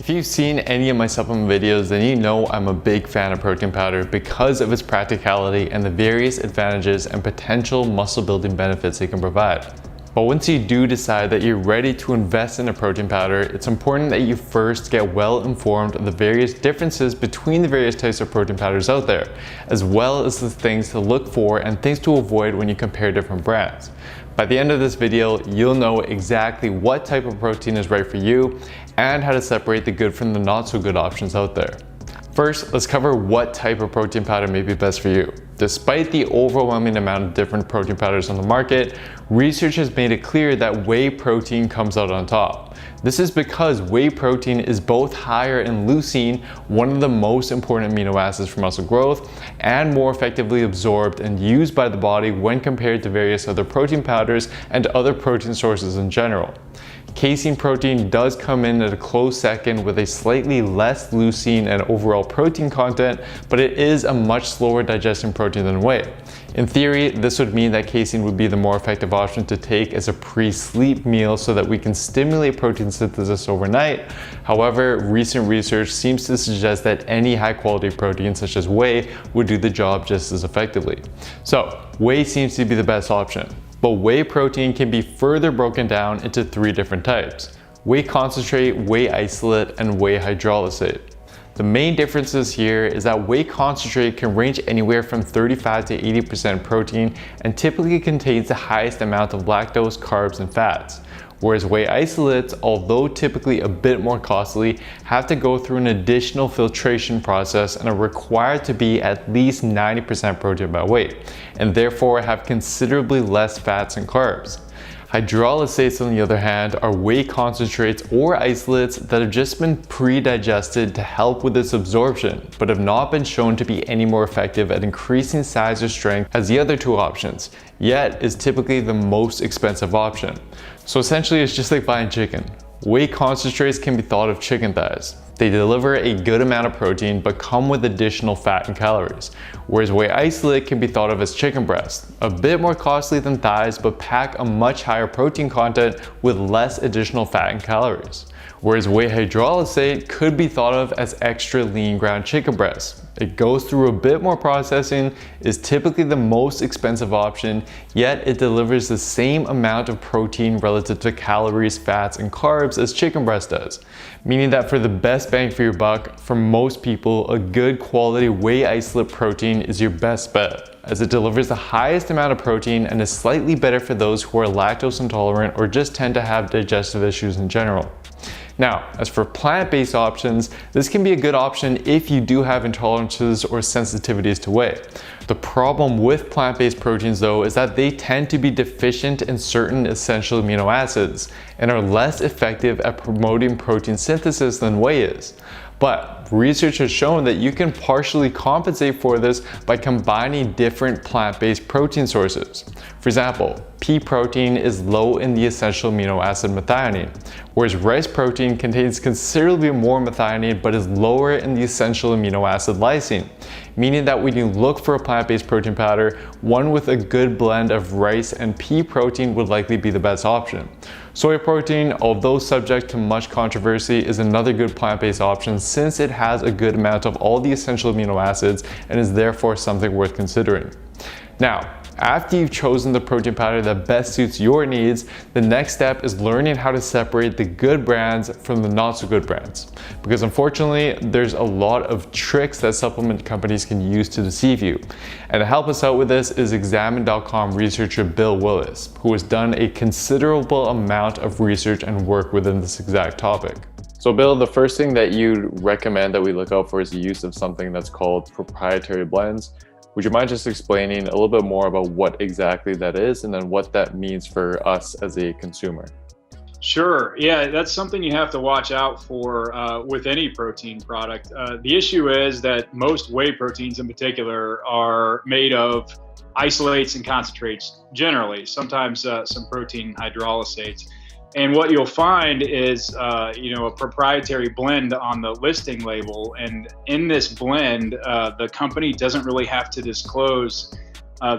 If you've seen any of my supplement videos, then you know I'm a big fan of protein powder because of its practicality and the various advantages and potential muscle building benefits it can provide. But once you do decide that you're ready to invest in a protein powder, it's important that you first get well informed of the various differences between the various types of protein powders out there, as well as the things to look for and things to avoid when you compare different brands. By the end of this video, you'll know exactly what type of protein is right for you and how to separate the good from the not so good options out there. First, let's cover what type of protein powder may be best for you. Despite the overwhelming amount of different protein powders on the market, research has made it clear that whey protein comes out on top. This is because whey protein is both higher in leucine, one of the most important amino acids for muscle growth, and more effectively absorbed and used by the body when compared to various other protein powders and other protein sources in general. Casein protein does come in at a close second with a slightly less leucine and overall protein content, but it is a much slower digesting protein than whey. In theory, this would mean that casein would be the more effective option to take as a pre-sleep meal so that we can stimulate protein synthesis overnight. However, recent research seems to suggest that any high-quality protein such as whey would do the job just as effectively. So, whey seems to be the best option. But whey protein can be further broken down into three different types: whey concentrate, whey isolate, and whey hydrolysate. The main differences here is that whey concentrate can range anywhere from 35 to 80% protein and typically contains the highest amount of lactose, carbs, and fats. Whereas whey isolates, although typically a bit more costly, have to go through an additional filtration process and are required to be at least 90% protein by weight, and therefore have considerably less fats and carbs. Hydrolysates, on the other hand, are whey concentrates or isolates that have just been pre-digested to help with its absorption, but have not been shown to be any more effective at increasing size or strength as the other two options, yet is typically the most expensive option. So essentially, it's just like buying chicken. Whey concentrates can be thought of chicken thighs. They deliver a good amount of protein but come with additional fat and calories, whereas whey isolate can be thought of as chicken breast, a bit more costly than thighs but pack a much higher protein content with less additional fat and calories. Whereas whey hydrolysate could be thought of as extra lean ground chicken breast. It goes through a bit more processing, is typically the most expensive option, yet it delivers the same amount of protein relative to calories, fats, and carbs as chicken breast does. Meaning that for the best bang for your buck, for most people, a good quality whey isolate protein is your best bet, as it delivers the highest amount of protein and is slightly better for those who are lactose intolerant or just tend to have digestive issues in general. Now, as for plant-based options, this can be a good option if you do have intolerances or sensitivities to whey. The problem with plant-based proteins though is that they tend to be deficient in certain essential amino acids and are less effective at promoting protein synthesis than whey is. But research has shown that you can partially compensate for this by combining different plant-based protein sources. For example, pea protein is low in the essential amino acid methionine, whereas rice protein contains considerably more methionine but is lower in the essential amino acid lysine, meaning that when you look for a plant-based protein powder, one with a good blend of rice and pea protein would likely be the best option. Soy protein, although subject to much controversy, is another good plant-based option since it has a good amount of all the essential amino acids and is therefore something worth considering. Now, after you've chosen the protein powder that best suits your needs, the next step is learning how to separate the good brands from the not so good brands. Because unfortunately, there's a lot of tricks that supplement companies can use to deceive you. And to help us out with this is Examine.com researcher Bill Willis, who has done a considerable amount of research and work within this exact topic. So Bill, the first thing that you recommend that we look out for is the use of something that's called proprietary blends. Would you mind just explaining a little bit more about what exactly that is and then what that means for us as a consumer? Sure. Yeah, that's something you have to watch out for with any protein product. The issue is that most whey proteins in particular are made of isolates and concentrates generally, sometimes some protein hydrolysates. And what you'll find is, a proprietary blend on the listing label. And in this blend, the company doesn't really have to disclose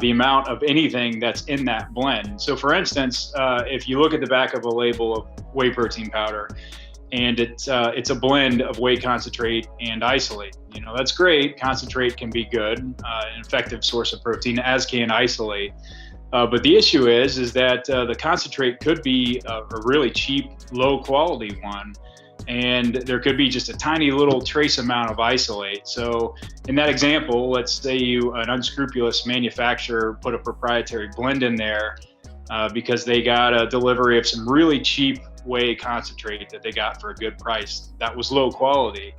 the amount of anything that's in that blend. So for instance, if you look at the back of a label of whey protein powder and it's a blend of whey concentrate and isolate. That's great. Concentrate can be good, an effective source of protein, as can isolate. But the issue is that the concentrate could be a really cheap, low quality one, and there could be just a tiny little trace amount of isolate. So in that example, let's say an unscrupulous manufacturer put a proprietary blend in there because they got a delivery of some really cheap whey concentrate that they got for a good price. That was low quality.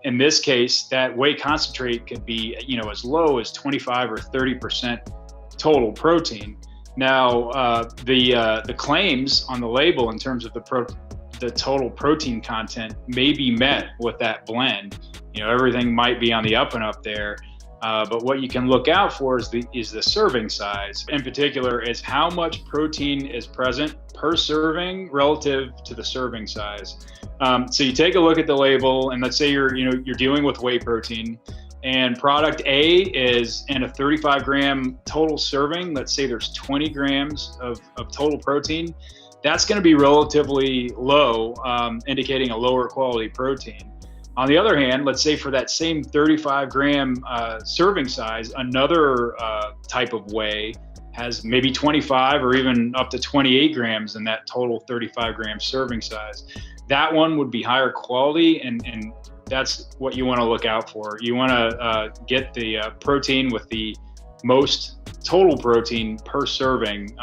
In this case, that whey concentrate could be, as low as 25 or 30% total protein. Now, the claims on the label in terms of the total protein content may be met with that blend. Everything might be on the up and up there. But what you can look out for is the serving size. In particular, is how much protein is present per serving relative to the serving size. So you take a look at the label, and let's say you're dealing with whey protein, and product A is in a 35 gram total serving. Let's say there's 20 grams of total protein. That's going to be relatively low, indicating a lower quality protein. On the other hand, let's say for that same 35 gram serving size, another type of whey has maybe 25 or even up to 28 grams in that total 35 gram serving size. That one would be higher quality, and that's what you want to look out for. You want to get the protein with the most total protein per serving.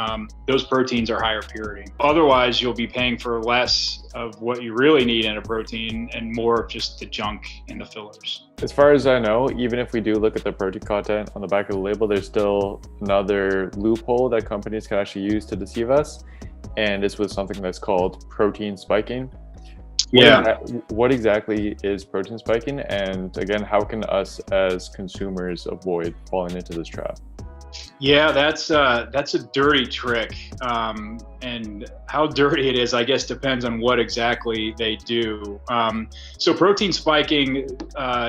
Those proteins are higher purity. Otherwise, you'll be paying for less of what you really need in a protein and more of just the junk in the fillers. As far as I know, even if we do look at the protein content on the back of the label, there's still another loophole that companies can actually use to deceive us. And it's with something that's called protein spiking. What exactly is protein spiking? And again, how can us as consumers avoid falling into this trap? Yeah, that's a dirty trick. And how dirty it is, I guess, depends on what exactly they do. So protein spiking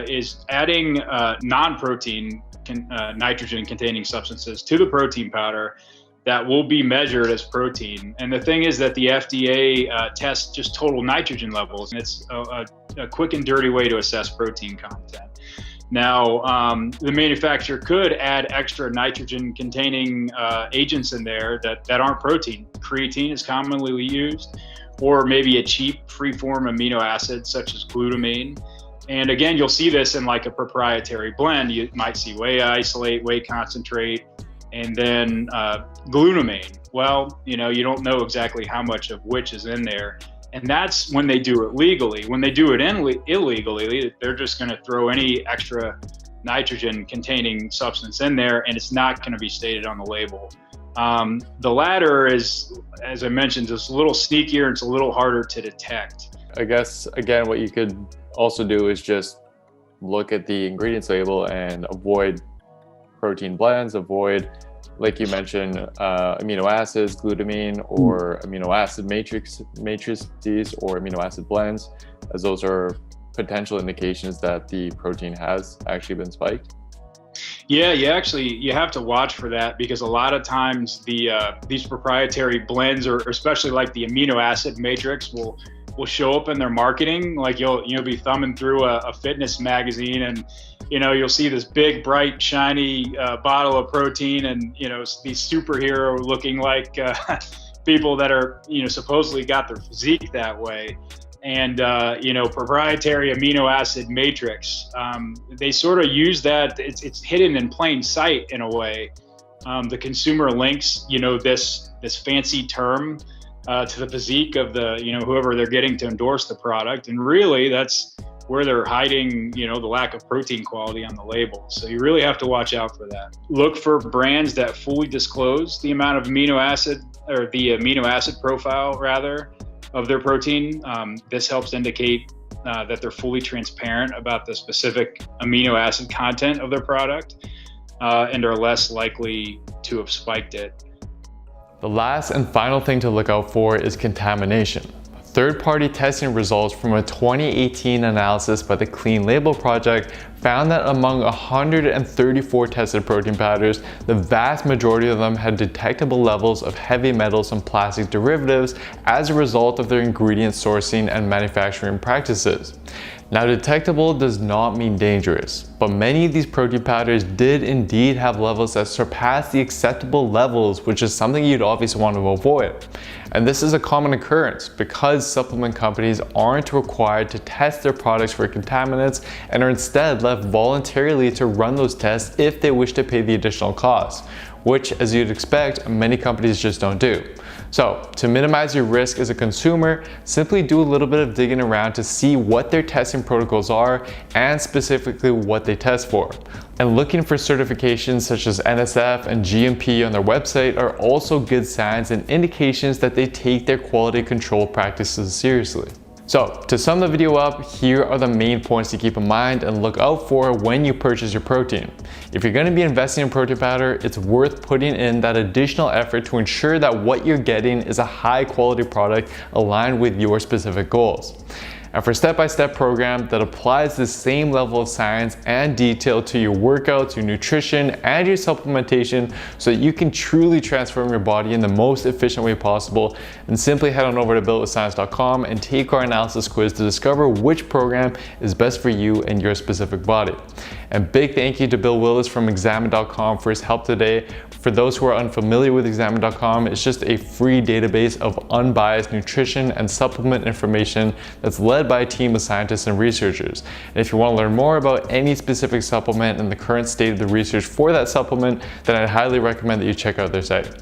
is adding non-protein nitrogen-containing substances to the protein powder that will be measured as protein. And the thing is that the FDA tests just total nitrogen levels, and it's a quick and dirty way to assess protein content. Now, the manufacturer could add extra nitrogen-containing agents in there that aren't protein. Creatine is commonly used, or maybe a cheap free-form amino acid such as glutamine. And again, you'll see this in like a proprietary blend. You might see whey isolate, whey concentrate, and then glutamine. Well, you don't know exactly how much of which is in there. And that's when they do it legally. When they do it illegally, they're just going to throw any extra nitrogen containing substance in there, and it's not going to be stated on the label. The latter is, as I mentioned, just a little sneakier and it's a little harder to detect. I guess, again, what you could also do is just look at the ingredients label and avoid protein blends, avoid, like you mentioned, amino acids, glutamine, or amino acid matrices, or amino acid blends, as those are potential indications that the protein has actually been spiked. Yeah, you have to watch for that, because a lot of times these proprietary blends, or especially like the amino acid matrix, will show up in their marketing. Like you'll be thumbing through a fitness magazine, and you'll see this big, bright, shiny bottle of protein, and these superhero looking like people that are supposedly got their physique that way. And proprietary amino acid matrix, they sort of use that. It's hidden in plain sight in a way. The consumer links this fancy term to the physique of the whoever they're getting to endorse the product, and really that's where they're hiding the lack of protein quality on the label. So you really have to watch out for that. Look for brands that fully disclose the amount of amino acid, or the amino acid profile rather, of their protein. This helps indicate that they're fully transparent about the specific amino acid content of their product, and are less likely to have spiked it. The last and final thing to look out for is contamination. Third-party testing results from a 2018 analysis by the Clean Label Project found that among 134 tested protein powders, the vast majority of them had detectable levels of heavy metals and plastic derivatives as a result of their ingredient sourcing and manufacturing practices. Now, detectable does not mean dangerous, but many of these protein powders did indeed have levels that surpass the acceptable levels, which is something you'd obviously want to avoid. And this is a common occurrence because supplement companies aren't required to test their products for contaminants and are instead left voluntarily to run those tests if they wish to pay the additional costs, which, as you'd expect, many companies just don't do. So, to minimize your risk as a consumer, simply do a little bit of digging around to see what their testing protocols are and specifically what they test for. And looking for certifications such as NSF and GMP on their website are also good signs and indications that they take their quality control practices seriously. So, to sum the video up, here are the main points to keep in mind and look out for when you purchase your protein. If you're going to be investing in protein powder, it's worth putting in that additional effort to ensure that what you're getting is a high quality product aligned with your specific goals. And for a step-by-step program that applies the same level of science and detail to your workouts, your nutrition, and your supplementation so that you can truly transform your body in the most efficient way possible, then simply head on over to builtwithscience.com and take our analysis quiz to discover which program is best for you and your specific body. And big thank you to Bill Willis from Examine.com for his help today. For those who are unfamiliar with Examine.com, it's just a free database of unbiased nutrition and supplement information that's led by a team of scientists and researchers. And if you want to learn more about any specific supplement and the current state of the research for that supplement, then I'd highly recommend that you check out their site.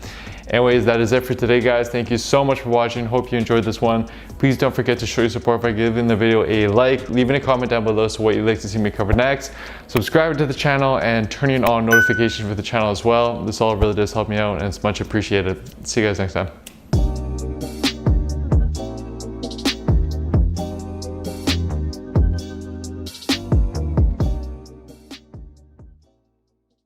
Anyways, that is it for today, guys. Thank you so much for watching. Hope you enjoyed this one. Please don't forget to show your support by giving the video a like, leaving a comment down below so what you'd like to see me cover next, subscribing to the channel, and turning on notifications for the channel as well. This all really does help me out and it's much appreciated. See you guys next time.